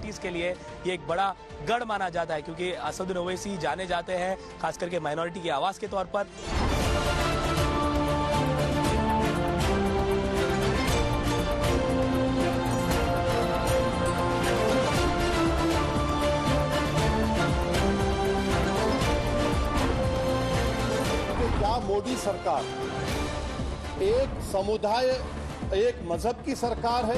Minorities के लिए ये एक बड़ा गढ़ माना जाता है, क्योंकि असदुद्दीन ओवैसी जाने जाते हैं खास करके माइनॉरिटी की आवाज के तौर पर। क्या मोदी सरकार एक समुदाय, एक मजहब की सरकार है?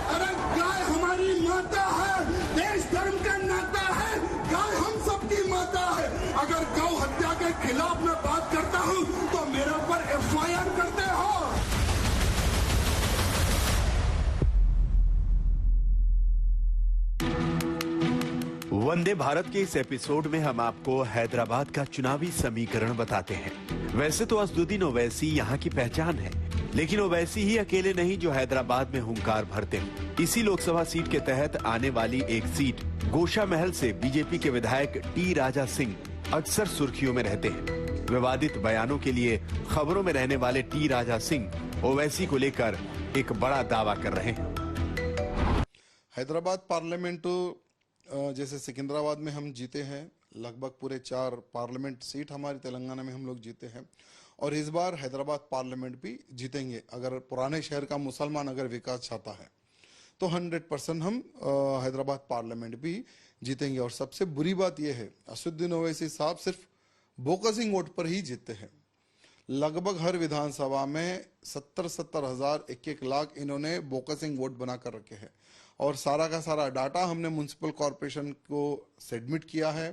अरे गाय हमारी माता है, देश धर्म का नाता है, गाय हम सबकी माता है। अगर गौ हत्या के खिलाफ मैं बात करता हूं तो मेरे ऊपर FIR करते हो। वंदे भारत के इस एपिसोड में हम आपको हैदराबाद का चुनावी समीकरण बताते हैं। वैसे तो असदुद्दीन ओवैसी यहाँ की पहचान है, लेकिन ओवैसी ही अकेले नहीं जो हैदराबाद में हुंकार भरते हैं। इसी लोकसभा सीट के तहत आने वाली एक सीट गोशा महल से बीजेपी के विधायक टी राजा सिंह अक्सर सुर्खियों में रहते हैं। विवादित बयानों के लिए खबरों में रहने वाले टी राजा सिंह ओवैसी को लेकर एक बड़ा दावा कर रहे हैं। हैदराबाद पार्लियामेंट जैसे सिकंदराबाद में हम जीते हैं, लगभग पूरे 4 पार्लियामेंट सीट हमारी तेलंगाना में हम लोग जीते हैं, और इस बार हैदराबाद पार्लियामेंट भी जीतेंगे। अगर पुराने शहर का मुसलमान अगर विकास चाहता है तो 100% हम हैदराबाद पार्लियामेंट भी जीतेंगे। और सबसे बुरी बात यह है, असदुद्दीन ओवैसी साहब सिर्फ बोकसिंग वोट पर ही जीतते हैं। लगभग हर विधानसभा में 70-70 हज़ार 1-1 लाख इन्होंने बोकसिंग वोट बना कर रखे हैं, और सारा का सारा डाटा हमने म्युनिसिपल कॉरपोरेशन को सबमिट किया है,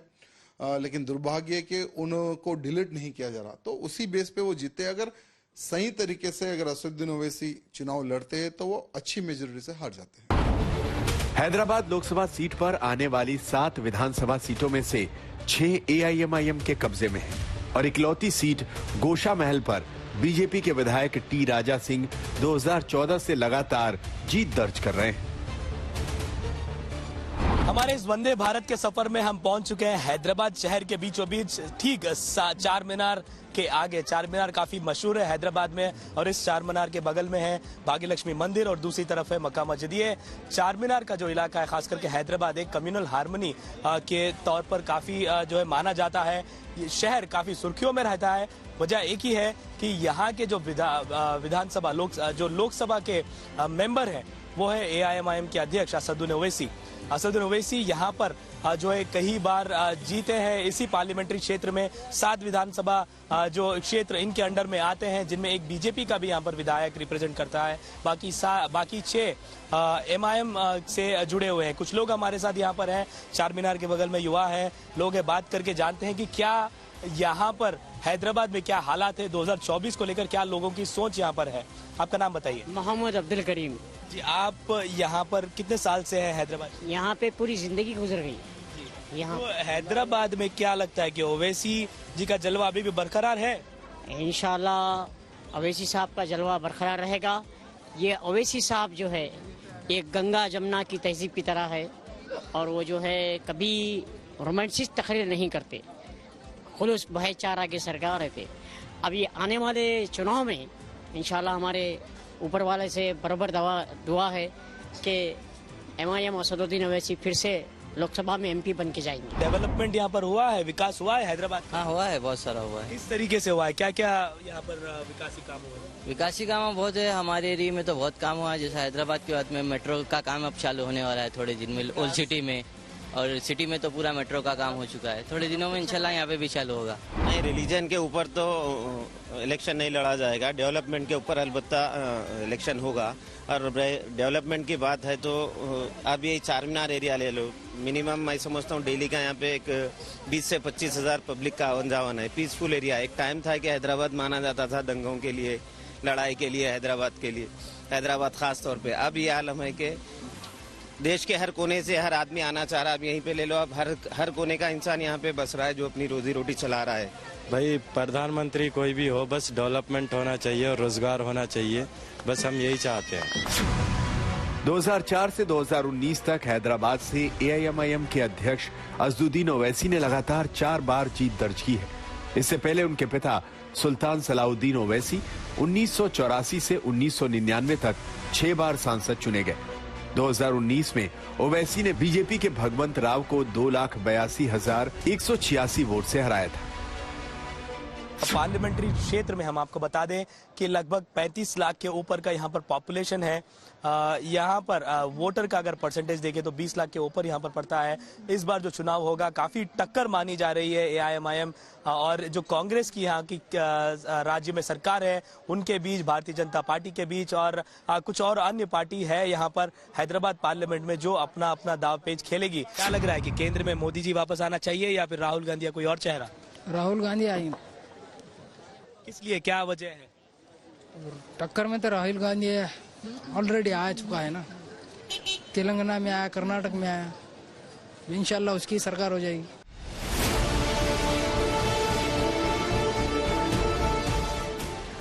लेकिन दुर्भाग्य है कि उनको डिलीट नहीं किया जा रहा। तो उसी बेस पे वो जीते। अगर सही तरीके से अगर असदुद्दीन ओवैसी चुनाव लड़ते हैं तो वो अच्छी मेजोरिटी से हार जाते हैं। हैदराबाद लोकसभा सीट पर आने वाली 7 विधानसभा सीटों में से 6 AIMIM के कब्जे में है, और इकलौती सीट गोशा महल पर बीजेपी के विधायक टी राजा सिंह 2014 से लगातार जीत दर्ज कर रहे हैं। हमारे इस वंदे भारत के सफर में हम पहुंच चुके हैं हैदराबाद शहर के बीचों बीच, ठीक चार मीनार के आगे। चार मीनार काफी मशहूर है हैदराबाद में, और इस चार मीनार के बगल में है भाग्यलक्ष्मी मंदिर और दूसरी तरफ है मक्का मस्जिद। ये चार मीनार का जो इलाका है, खास करके हैदराबाद एक कम्युनल हार्मनी के तौर पर काफी जो है माना जाता है। ये शहर काफी सुर्खियों में रहता है। वजह एक ही है कि यहाँ के जो विधानसभा लोकसभा के मेंबर हैं वो है AIMIM के अध्यक्ष असदुद्दीन ओवैसी। असदुद्दीन ओवैसी यहाँ पर जो है कई बार जीते हैं। इसी पार्लियामेंट्री क्षेत्र में 7 विधानसभा जो क्षेत्र इनके अंडर में आते हैं, जिनमें एक बीजेपी का भी यहाँ पर विधायक रिप्रेजेंट करता है। बाकी 6 MIM से जुड़े हुए हैं। कुछ लोग हमारे साथ यहाँ पर हैं। चार मीनार के बगल में युवा है, लोग हैं, बात करके जानते हैं कि क्या यहाँ पर हैदराबाद में क्या हालात है, 2024 को लेकर क्या लोगों की सोच यहाँ पर है। आपका नाम बताइए। मोहम्मद अब्दुल करीम जी। आप यहाँ पर कितने साल से हैं हैदराबाद? यहाँ पे पूरी जिंदगी गुजर गई यहाँ। तो हैदराबाद में क्या लगता है कि ओवैसी जी का जलवा अभी भी बरकरार है? इंशाल्लाह ओवैसी साहब का जलवा बरकरार रहेगा। ये ओवैसी साहब जो है एक गंगा जमुना की तहजीब की तरह है, और वो जो है कभी रोमांटिक तकरीर नहीं करते, खुलूस भाईचारा के सरकार रहते। अब ये आने वाले चुनाव में इंशाल्लाह हमारे ऊपर वाले से बराबर दुआ है कि MIM असदुद्दीन ओवैसी फिर से लोकसभा में MP बन के जाएंगे। डेवलपमेंट यहाँ पर हुआ है, विकास हुआ है हैदराबाद का? हाँ हुआ है, बहुत सारा हुआ है। किस तरीके से हुआ है, क्या क्या यहाँ पर विकासी काम हुआ है? विकासी काम बहुत है, हमारे एरिया में तो बहुत काम हुआ है। जैसे हैदराबाद के बाद में मेट्रो का काम अब चालू होने वाला है थोड़े दिन में ओल्ड सिटी में, और सिटी में तो पूरा मेट्रो का काम हो चुका है। थोड़े दिनों में इंशाल्लाह यहाँ पे भी चालू होगा। नहीं, रिलीजन के ऊपर तो इलेक्शन नहीं लड़ा जाएगा, डेवलपमेंट के ऊपर अलबत्ता इलेक्शन होगा। और डेवलपमेंट की बात है तो अब ये चार मीनार एरिया ले लो, मिनिमम मैं समझता हूँ डेली का यहाँ पे एक 20 से 25 हज़ार पब्लिक का आवन जावन है। Peaceful area. एक टाइम था कि हैदराबाद माना जाता था दंगों के लिए, लड़ाई के लिए, हैदराबाद के लिए, हैदराबाद खास तौर पे। अब ये आलम है कि देश के हर कोने से हर आदमी आना चाह रहा है। अब यहीं पे ले लो, अब हर कोने का इंसान यहाँ पे बस रहा है जो अपनी रोजी रोटी चला रहा है। भाई प्रधानमंत्री कोई भी हो, बस डेवलपमेंट होना चाहिए और रोजगार होना चाहिए, बस हम यही चाहते हैं। 2004 से 2019 तक हैदराबाद से AIMIM के अध्यक्ष असदुद्दीन ओवैसी ने लगातार 4 बार जीत दर्ज की है। इससे पहले उनके पिता सुल्तान सलाउद्दीन ओवैसी 1984 से 1999 तक 6 बार सांसद चुने गए। 2019 में ओवैसी ने बीजेपी के भगवंत राव को 2,82,186 वोट से हराया था। पार्लियामेंट्री क्षेत्र में हम आपको बता दें कि लगभग 35 लाख के ऊपर का यहाँ पर पॉपुलेशन है। यहाँ पर वोटर का अगर परसेंटेज देखें तो 20 लाख के ऊपर यहाँ पर पड़ता है। इस बार जो चुनाव होगा काफी टक्कर मानी जा रही है AIMIM और जो कांग्रेस की यहाँ की राज्य में सरकार है उनके बीच, भारतीय जनता पार्टी के बीच और कुछ और अन्य पार्टी है यहाँ पर हैदराबाद पार्लियामेंट में जो अपना अपना दाव पेच खेलेगी। क्या लग रहा है कि केंद्र में मोदी जी वापस आना चाहिए या फिर राहुल गांधी या कोई और चेहरा? राहुल गांधी आएंगे। इसलिए क्या वजह है? टक्कर में तो राहुल गांधी ऑलरेडी आ चुका है ना, तेलंगाना में आया, कर्नाटक में आया, इंशाल्लाह उसकी सरकार हो जाएगी।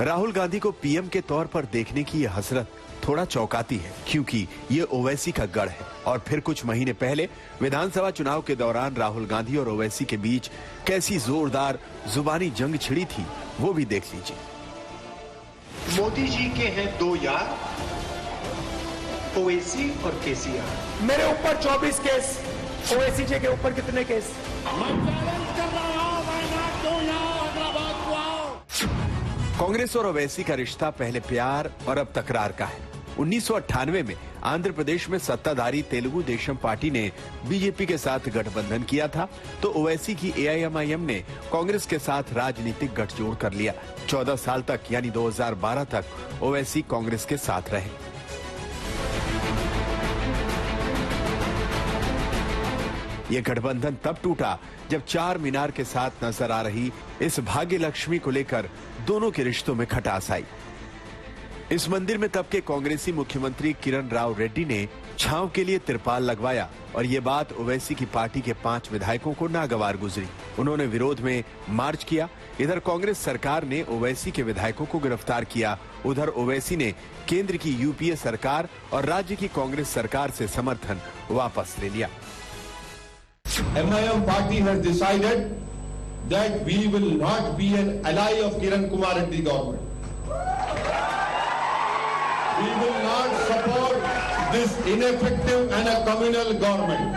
राहुल गांधी को पीएम के तौर पर देखने की यह हसरत थोड़ा चौंकाती है, क्योंकि ये ओवैसी का गढ़ है। और फिर कुछ महीने पहले विधानसभा चुनाव के दौरान राहुल गांधी और ओवैसी के बीच कैसी जोरदार जुबानी जंग छिड़ी थी, वो भी देख लीजिए। मोदी जी के हैं 2 यार, ओवैसी और केसीआर। मेरे ऊपर 24 केस, ओवैसी जी के ऊपर कितने केस? कांग्रेस और ओवैसी का रिश्ता पहले प्यार और अब तकरार का है। 1998 में आंध्र प्रदेश में सत्ताधारी तेलुगु देशम पार्टी ने बीजेपी के साथ गठबंधन किया था, तो ओवैसी की AIMIM ने कांग्रेस के साथ राजनीतिक गठजोड़ कर लिया। 14 साल तक यानी 2012 तक ओवैसी कांग्रेस के साथ रहे। ये गठबंधन तब टूटा जब 4 मीनार के साथ नजर आ रही इस भाग्य लक्ष्मी को लेकर दोनों के रिश्तों में खटास आई। इस मंदिर में तब के कांग्रेसी मुख्यमंत्री किरण राव रेड्डी ने छांव के लिए तिरपाल लगवाया और ये बात ओवैसी की पार्टी के 5 विधायकों को नागवार गुजरी। उन्होंने विरोध में मार्च किया। इधर कांग्रेस सरकार ने ओवैसी के विधायकों को गिरफ्तार किया। उधर ओवैसी ने केंद्र की UPA सरकार और राज्य की कांग्रेस सरकार से समर्थन वापस ले लिया। MIM party has decided that we will not be an ally of Kiran Kumar Reddy government. We will not support this ineffective and a communal government.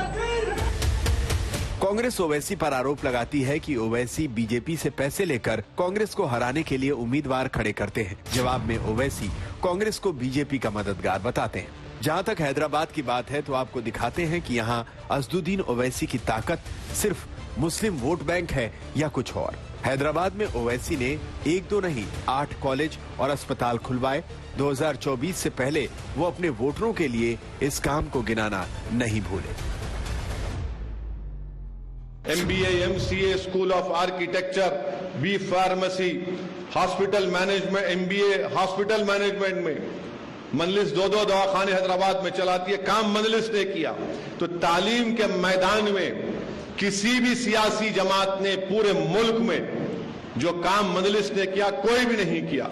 Congress Owaisi पर आरोप लगाती है कि ओवैसी बीजेपी से पैसे लेकर कांग्रेस को हराने के लिए उम्मीदवार खड़े करते हैं। जवाब में ओवैसी कांग्रेस को बीजेपी का मददगार बताते हैं। जहां तक हैदराबाद की बात है तो आपको दिखाते हैं कि यहां असदुद्दीन ओवैसी की ताकत सिर्फ मुस्लिम वोट बैंक है या कुछ और। हैदराबाद में ओवैसी ने 1-2 नहीं 8 कॉलेज और अस्पताल खुलवाए। 2024 से पहले वो अपने वोटरों के लिए इस काम को गिनाना नहीं भूले। MBA, MCA, School of Architecture, B Pharmacy, Hospital Management, MBA Hospital Management में मजलिस 2-2 दवाखाने हैदराबाद में चलाती है। काम मजलिस ने किया। तो तालीम के मैदान में किसी भी सियासी जमात ने पूरे मुल्क में जो काम मजलिस ने किया कोई भी नहीं किया।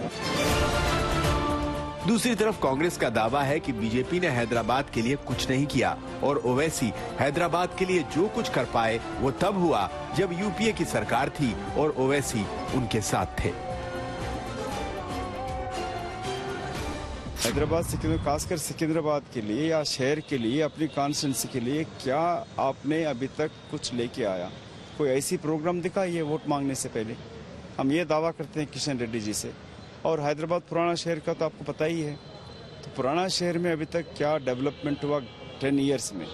दूसरी तरफ कांग्रेस का दावा है कि बीजेपी ने हैदराबाद के लिए कुछ नहीं किया और ओवैसी हैदराबाद के लिए जो कुछ कर पाए वो तब हुआ जब UPA की सरकार थी और ओवैसी उनके साथ थे। हैदराबाद खासकर सिकंदराबाद के लिए या शहर के लिए, अपनी कॉन्स्टिट्यूंसी के लिए क्या आपने अभी तक कुछ लेके आया? कोई ऐसी प्रोग्राम दिखा ये वोट मांगने से पहले? हम ये दावा करते हैं किशन रेड्डी जी से। और हैदराबाद पुराना शहर का तो आपको पता ही है, तो पुराना शहर में अभी तक क्या डेवलपमेंट हुआ 10 ईयर्स में?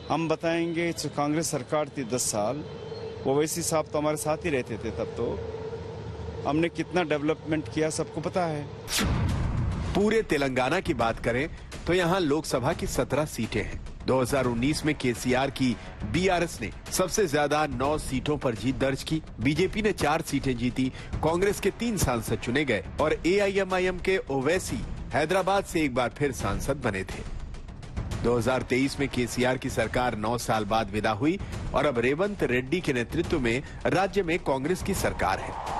हम बताएंगे। जो कांग्रेस सरकार थी 10 साल, ओवैसी साहब तो हमारे साथ ही रहते थे, तब तो हमने कितना डेवलपमेंट किया सबको पता है। पूरे तेलंगाना की बात करें तो यहाँ लोकसभा की 17 सीटें हैं। 2019 में केसीआर की BRS ने सबसे ज्यादा 9 सीटों पर जीत दर्ज की। बीजेपी ने 4 सीटें जीती। कांग्रेस के 3 सांसद चुने गए और AIMIM के ओवैसी हैदराबाद से एक बार फिर सांसद बने थे। 2023 में केसीआर की सरकार 9 साल बाद विदा हुई और अब रेवंत रेड्डी के नेतृत्व में राज्य में कांग्रेस की सरकार है।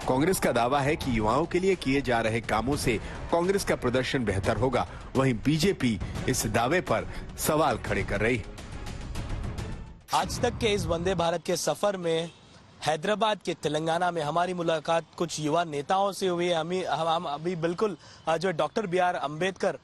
कांग्रेस का दावा है कि युवाओं के लिए किए जा रहे कामों से कांग्रेस का प्रदर्शन बेहतर होगा। वहीं बीजेपी इस दावे पर सवाल खड़े कर रही है। आज तक के इस वंदे भारत के सफर में हैदराबाद के तेलंगाना में हमारी मुलाकात कुछ युवा नेताओं से हुई है। हम अभी बिल्कुल जो डॉक्टर BR अम्बेडकर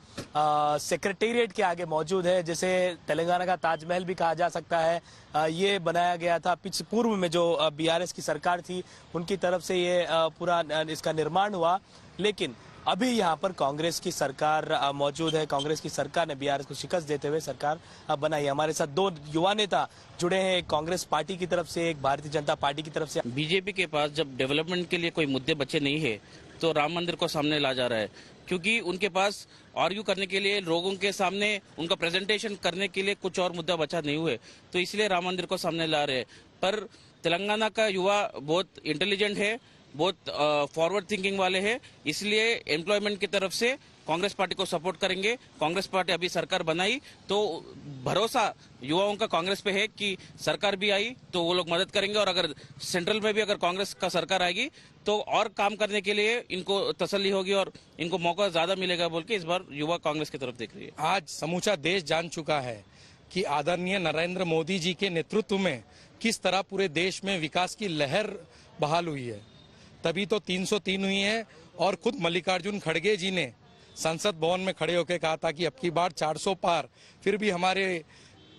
सेक्रेटेरिएट के आगे मौजूद है, जिसे तेलंगाना का ताजमहल भी कहा जा सकता है। ये बनाया गया था पूर्व में जो BRS की सरकार थी उनकी तरफ से ये पूरा इसका निर्माण हुआ, लेकिन अभी यहाँ पर कांग्रेस की सरकार मौजूद है। कांग्रेस की सरकार ने BRS को शिकस्त देते हुए सरकार बनाई। हमारे साथ दो युवा नेता जुड़े हैं, एक कांग्रेस पार्टी की तरफ से, एक भारतीय जनता पार्टी की तरफ से। बीजेपी के पास जब डेवलपमेंट के लिए कोई मुद्दे बचे नहीं है तो राम मंदिर को सामने ला जा रहा है, क्योंकि उनके पास आर्ग्यू करने के लिए, लोगों के सामने उनका प्रेजेंटेशन करने के लिए कुछ और मुद्दा बचा नहीं हुए, तो इसलिए राम मंदिर को सामने ला रहे हैं। पर तेलंगाना का युवा बहुत इंटेलिजेंट है, बहुत फॉरवर्ड थिंकिंग वाले हैं, इसलिए एम्प्लॉयमेंट की तरफ से कांग्रेस पार्टी को सपोर्ट करेंगे। कांग्रेस पार्टी अभी सरकार बनाई तो भरोसा युवाओं का कांग्रेस पे है कि सरकार भी आई तो वो लोग मदद करेंगे, और अगर सेंट्रल में भी अगर कांग्रेस का सरकार आएगी तो और काम करने के लिए इनको तसल्ली होगी और इनको मौका ज्यादा मिलेगा बोल के इस बार युवा कांग्रेस की तरफ देख रही है। आज समूचा देश जान चुका है कि आदरणीय नरेंद्र मोदी जी के नेतृत्व में किस तरह पूरे देश में विकास की लहर बहाल हुई है। तभी तो 303 हुई है, और खुद मल्लिकार्जुन खड़गे जी ने संसद भवन में खड़े होकर कहा था कि अब की बार 400 पार। फिर भी हमारे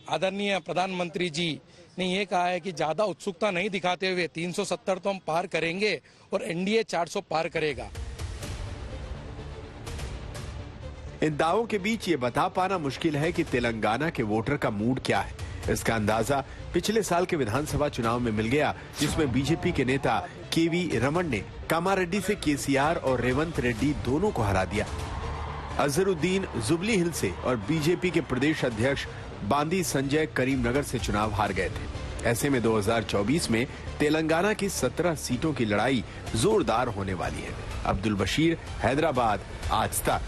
आदरणीय प्रधानमंत्री जी ने ये कहा है कि ज्यादा उत्सुकता नहीं दिखाते हुए 370 तो हम पार करेंगे और NDA 400 पार करेगा। इन दावों के बीच ये बता पाना मुश्किल है कि तेलंगाना के वोटर का मूड क्या है। इसका अंदाजा पिछले साल के विधानसभा चुनाव में मिल गया, जिसमें बीजेपी के नेता KV रमन ने कामारेड्डी से KCR और रेवंत रेड्डी दोनों को हरा दिया। अजहरुद्दीन जुबली हिल से और बीजेपी के प्रदेश अध्यक्ष बांदी संजय करीमनगर से चुनाव हार गए थे। ऐसे में 2024 में तेलंगाना की 17 सीटों की लड़ाई जोरदार होने वाली है। अब्दुल बशीर, हैदराबाद, आज तक।